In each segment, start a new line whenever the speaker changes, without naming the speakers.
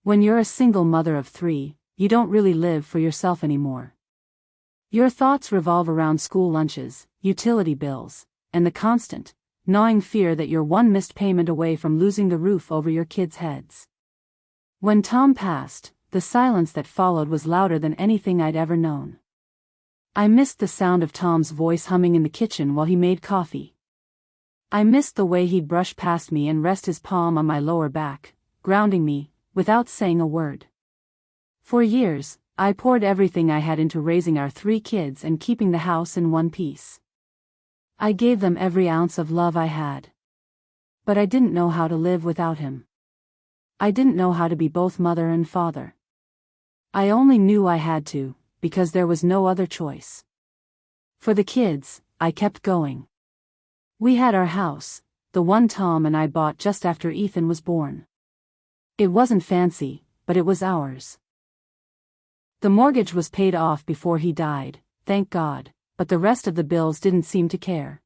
When you're a single mother of 3, you don't really live for yourself anymore. Your thoughts revolve around school lunches, utility bills, and the constant, gnawing fear that you're one missed payment away from losing the roof over your kids' heads. When Tom passed, the silence that followed was louder than anything I'd ever known. I missed the sound of Tom's voice humming in the kitchen while he made coffee. I missed the way he'd brush past me and rest his palm on my lower back, grounding me, without saying a word. For years, I poured everything I had into raising our 3 kids and keeping the house in one piece. I gave them every ounce of love I had. But I didn't know how to live without him. I didn't know how to be both mother and father. I only knew I had to, because there was no other choice. For the kids, I kept going. We had our house, the one Tom and I bought just after Ethan was born. It wasn't fancy, but it was ours. The mortgage was paid off before he died, thank God, but the rest of the bills didn't seem to care.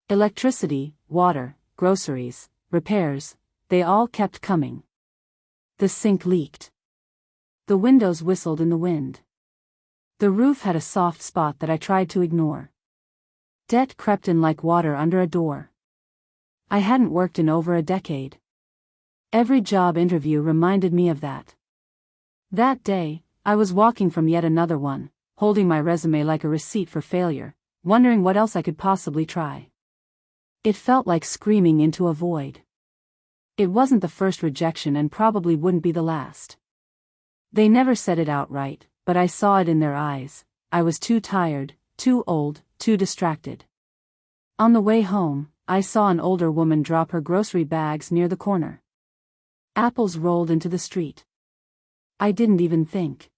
Electricity, water, groceries, repairs, they all kept coming. The sink leaked. The windows whistled in the wind. The roof had a soft spot that I tried to ignore. Debt crept in like water under a door. I hadn't worked in over a decade. Every job interview reminded me of that. That day, I was walking from yet another one, holding my resume like a receipt for failure, wondering what else I could possibly try. It felt like screaming into a void. It wasn't the first rejection and probably wouldn't be the last. They never said it outright, but I saw it in their eyes. I was too tired, too old, too distracted. On the way home, I saw an older woman drop her grocery bags near the corner. Apples rolled into the street. I didn't even think.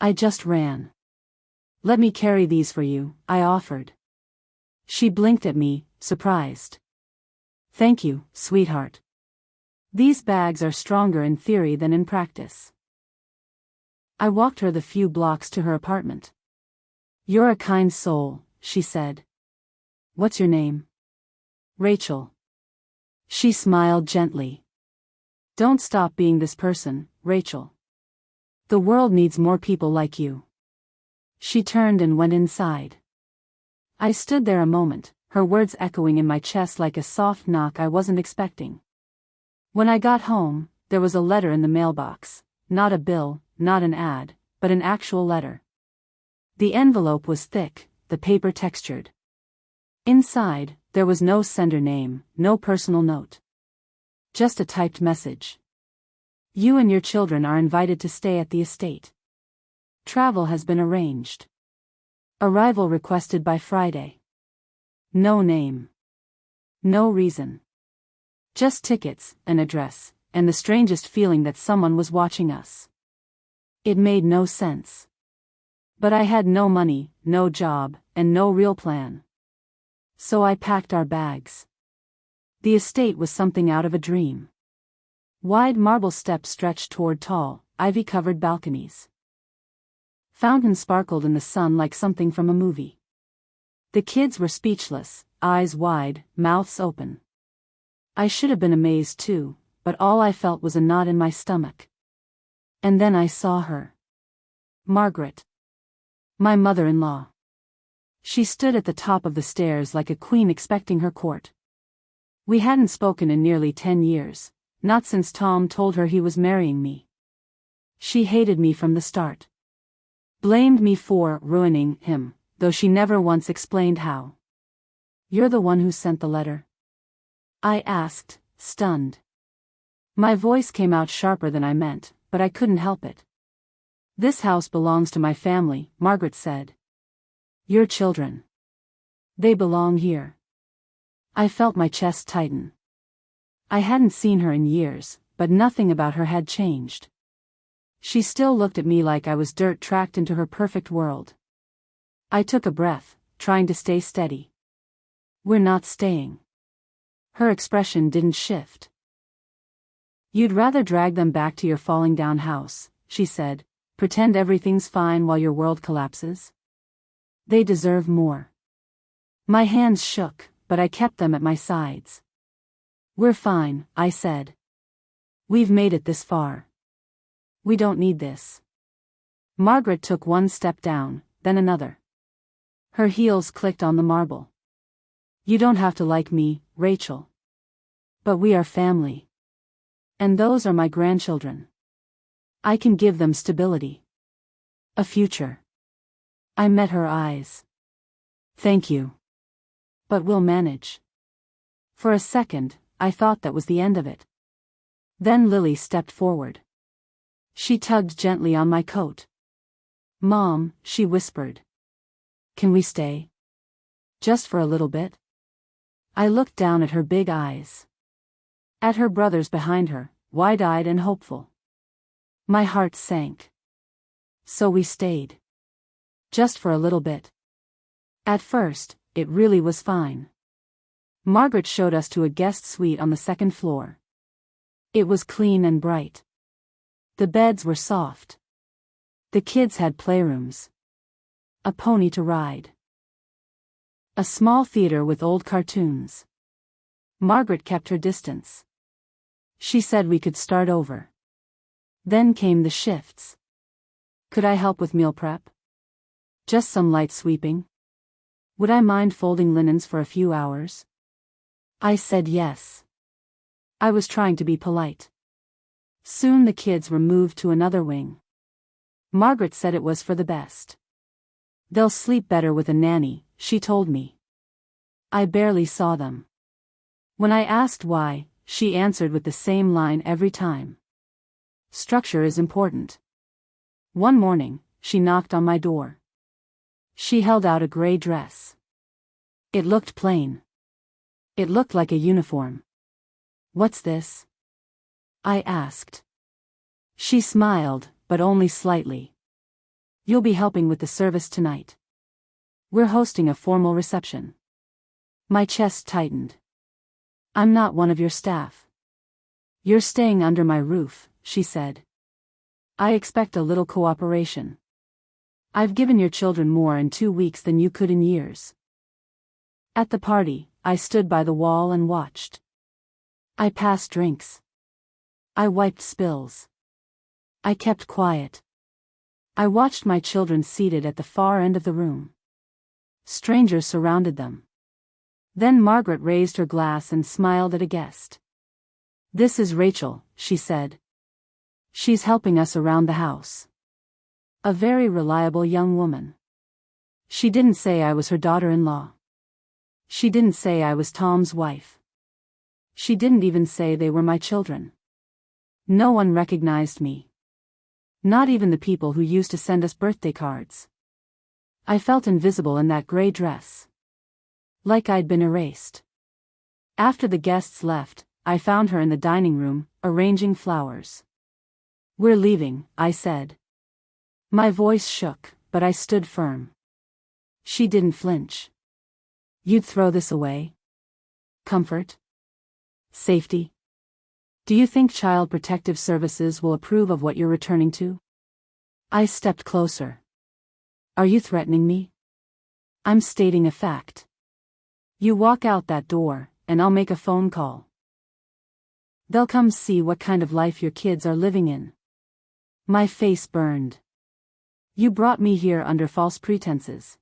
I just ran. "Let me carry these for you," I offered. She blinked at me, surprised. "Thank you, sweetheart. These bags are stronger in theory than in practice." I walked her the few blocks to her apartment. "You're a kind soul," she said. "What's your name?" "Rachel." She smiled gently. "Don't stop being this person, Rachel. The world needs more people like you." She turned and went inside. I stood there a moment, her words echoing in my chest like a soft knock I wasn't expecting. When I got home, there was a letter in the mailbox, not a bill, not an ad, but an actual letter. The envelope was thick, the paper textured. Inside, there was no sender name, no personal note. Just a typed message. "You and your children are invited to stay at the estate. Travel has been arranged. Arrival requested by Friday." No name. No reason. Just tickets, an address, and the strangest feeling that someone was watching us. It made no sense. But I had no money, no job, and no real plan. So I packed our bags. The estate was something out of a dream. Wide marble steps stretched toward tall, ivy-covered balconies. Fountains sparkled in the sun like something from a movie. The kids were speechless, eyes wide, mouths open. I should have been amazed too, but all I felt was a knot in my stomach. And then I saw her. Margaret. My mother-in-law. She stood at the top of the stairs like a queen expecting her court. We hadn't spoken in nearly 10 years, not since Tom told her he was marrying me. She hated me from the start. Blamed me for ruining him, though she never once explained how. "You're the one who sent the letter?" I asked, stunned. My voice came out sharper than I meant, but I couldn't help it. "This house belongs to my family," Margaret said. "Your children. They belong here." I felt my chest tighten. I hadn't seen her in years, but nothing about her had changed. She still looked at me like I was dirt tracked into her perfect world. I took a breath, trying to stay steady. "We're not staying." Her expression didn't shift. "You'd rather drag them back to your falling down house," she said, "pretend everything's fine while your world collapses? They deserve more." My hands shook, but I kept them at my sides. "We're fine," I said. "We've made it this far. We don't need this. Margaret took one step down, then another. Her heels clicked on the marble. You don't have to like me, Rachel. But we are family. And those are my grandchildren. I can give them stability. A future. I met her eyes. Thank you. But we'll manage. For a second, I thought that was the end of it. Then Lily stepped forward. She tugged gently on my coat. Mom, she whispered. Can we stay? Just for a little bit? I looked down at her big eyes. At her brothers behind her, wide-eyed and hopeful. My heart sank. So we stayed. Just for a little bit. At first, it really was fine. Margaret showed us to a guest suite on the second floor. It was clean and bright. The beds were soft. The kids had playrooms. A pony to ride. A small theater with old cartoons. Margaret kept her distance. She said we could start over. Then came the shifts. Could I help with meal prep? Just some light sweeping? Would I mind folding linens for a few hours? I said yes. I was trying to be polite. Soon the kids were moved to another wing. Margaret said it was for the best. They'll sleep better with a nanny, she told me. I barely saw them. When I asked why, she answered with the same line every time. Structure is important. One morning, she knocked on my door. She held out a gray dress. It looked plain. It looked like a uniform. What's this? I asked. She smiled, but only slightly. You'll be helping with the service tonight. We're hosting a formal reception. My chest tightened. I'm not one of your staff. You're staying under my roof, she said. I expect a little cooperation. I've given your children more in 2 weeks than you could in years. At the party, I stood by the wall and watched. I passed drinks. I wiped spills. I kept quiet. I watched my children seated at the far end of the room. Strangers surrounded them. Then Margaret raised her glass and smiled at a guest. This is Rachel, she said. She's helping us around the house. A very reliable young woman. She didn't say I was her daughter-in-law. She didn't say I was Tom's wife. She didn't even say they were my children. No one recognized me. Not even the people who used to send us birthday cards. I felt invisible in that gray dress. Like I'd been erased. After the guests left, I found her in the dining room, arranging flowers. We're leaving, I said. My voice shook, but I stood firm. She didn't flinch. You'd throw this away? Comfort? Safety? Do you think Child Protective Services will approve of what you're returning to? I stepped closer. Are you threatening me? I'm stating a fact. You walk out that door, and I'll make a phone call. They'll come see what kind of life your kids are living in. My face burned. You brought me here under false pretenses.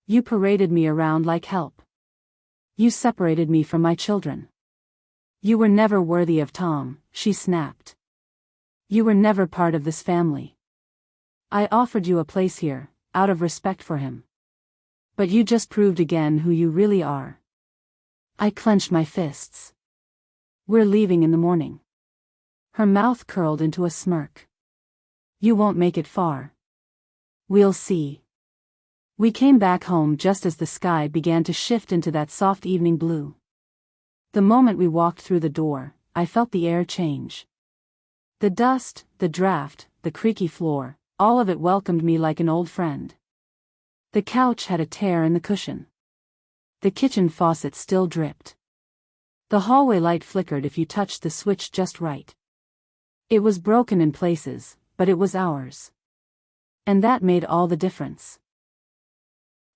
You paraded me around like help. You separated me from my children. You were never worthy of Tom, she snapped. You were never part of this family. I offered you a place here, out of respect for him. But you just proved again who you really are. I clenched my fists. We're leaving in the morning. Her mouth curled into a smirk. You won't make it far. We'll see. We came back home just as the sky began to shift into that soft evening blue. The moment we walked through the door, I felt the air change. The dust, the draft, the creaky floor, all of it welcomed me like an old friend. The couch had a tear in the cushion. The kitchen faucet still dripped. The hallway light flickered if you touched the switch just right. It was broken in places, but it was ours. And that made all the difference.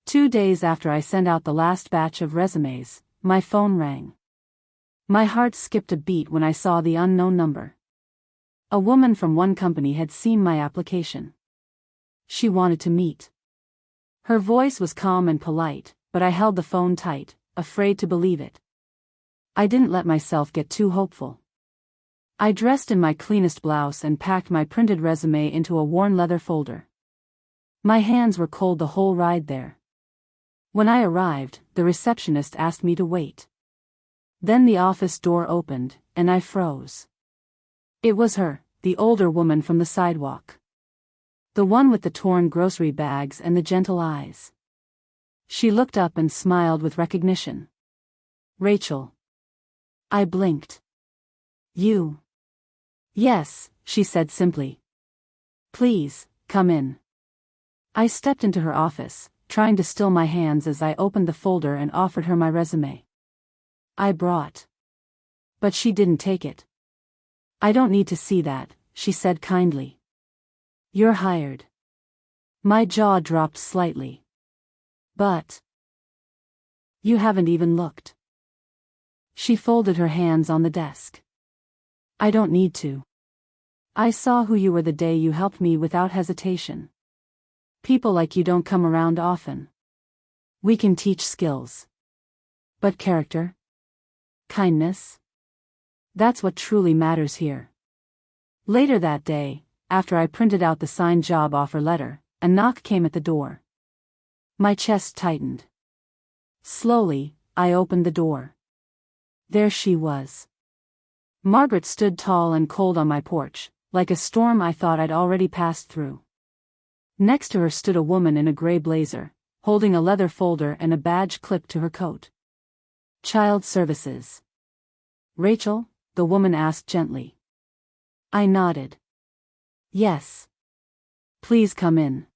2 days after I sent out the last batch of resumes, my phone rang. My heart skipped a beat when I saw the unknown number. A woman from one company had seen my application. She wanted to meet. Her voice was calm and polite, but I held the phone tight, afraid to believe it. I didn't let myself get too hopeful. I dressed in my cleanest blouse and packed my printed resume into a worn leather folder. My hands were cold the whole ride there. When I arrived, the receptionist asked me to wait. Then the office door opened, and I froze. It was her, the older woman from the sidewalk. The one with the torn grocery bags and the gentle eyes. She looked up and smiled with recognition. "Rachel." I blinked. "You?" "Yes," she said simply. "Please, come in." I stepped into her office, trying to still my hands as I opened the folder and offered her my resume. "I brought." But she didn't take it. "I don't need to see that," she said kindly. "You're hired." My jaw dropped slightly. "But you haven't even looked." She folded her hands on the desk. "I don't need to. I saw who you were the day you helped me without hesitation. People like you don't come around often. We can teach skills. But character? Kindness? That's what truly matters here." Later that day, after I printed out the signed job offer letter, a knock came at the door. My chest tightened. Slowly, I opened the door. There she was. Margaret stood tall and cold on my porch, like a storm I thought I'd already passed through. Next to her stood a woman in a gray blazer, holding a leather folder and a badge clipped to her coat. "Child Services." "Rachel?" the woman asked gently. I nodded. "Yes. Please come in."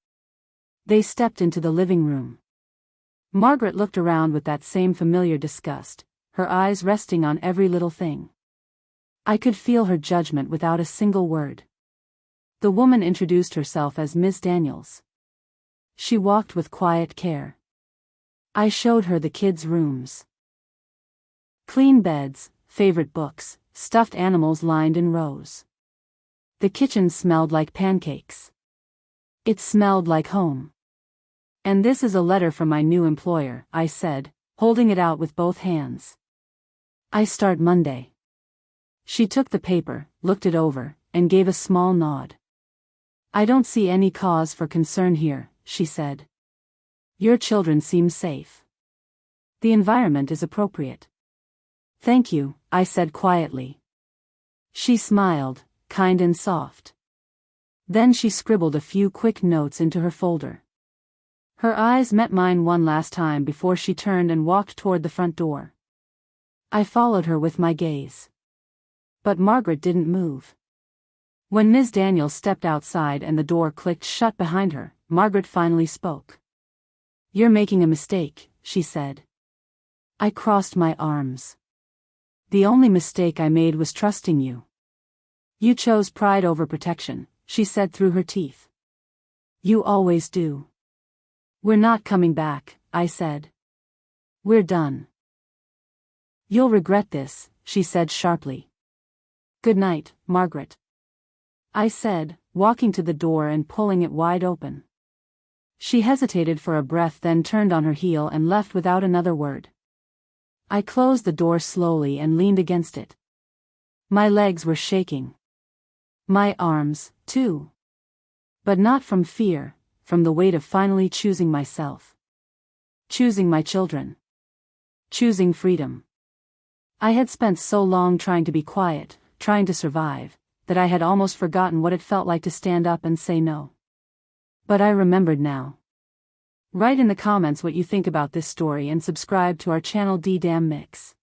They stepped into the living room. Margaret looked around with that same familiar disgust, her eyes resting on every little thing. I could feel her judgment without a single word. The woman introduced herself as Ms. Daniels. She walked with quiet care. I showed her the kids' rooms. Clean beds, favorite books, stuffed animals lined in rows. The kitchen smelled like pancakes. It smelled like home. "And this is a letter from my new employer," I said, holding it out with both hands. "I start Monday." She took the paper, looked it over, and gave a small nod. "I don't see any cause for concern here," she said. "Your children seem safe. The environment is appropriate." "Thank you," I said quietly. She smiled, kind and soft. Then she scribbled a few quick notes into her folder. Her eyes met mine one last time before she turned and walked toward the front door. I followed her with my gaze. But Margaret didn't move. When Ms. Daniels stepped outside and the door clicked shut behind her, Margaret finally spoke. "You're making a mistake," she said. I crossed my arms. "The only mistake I made was trusting you." "You chose pride over protection," she said through her teeth. "You always do." "We're not coming back," I said. "We're done." "You'll regret this," she said sharply. "Good night, Margaret," I said, walking to the door and pulling it wide open. She hesitated for a breath, then turned on her heel and left without another word. I closed the door slowly and leaned against it. My legs were shaking. My arms, too. But not from fear, from the weight of finally choosing myself. Choosing my children. Choosing freedom. I had spent so long trying to be quiet, trying to survive, that I had almost forgotten what it felt like to stand up and say no. But I remembered now. Write in the comments what you think about this story and subscribe to our channel D-Dam Mix.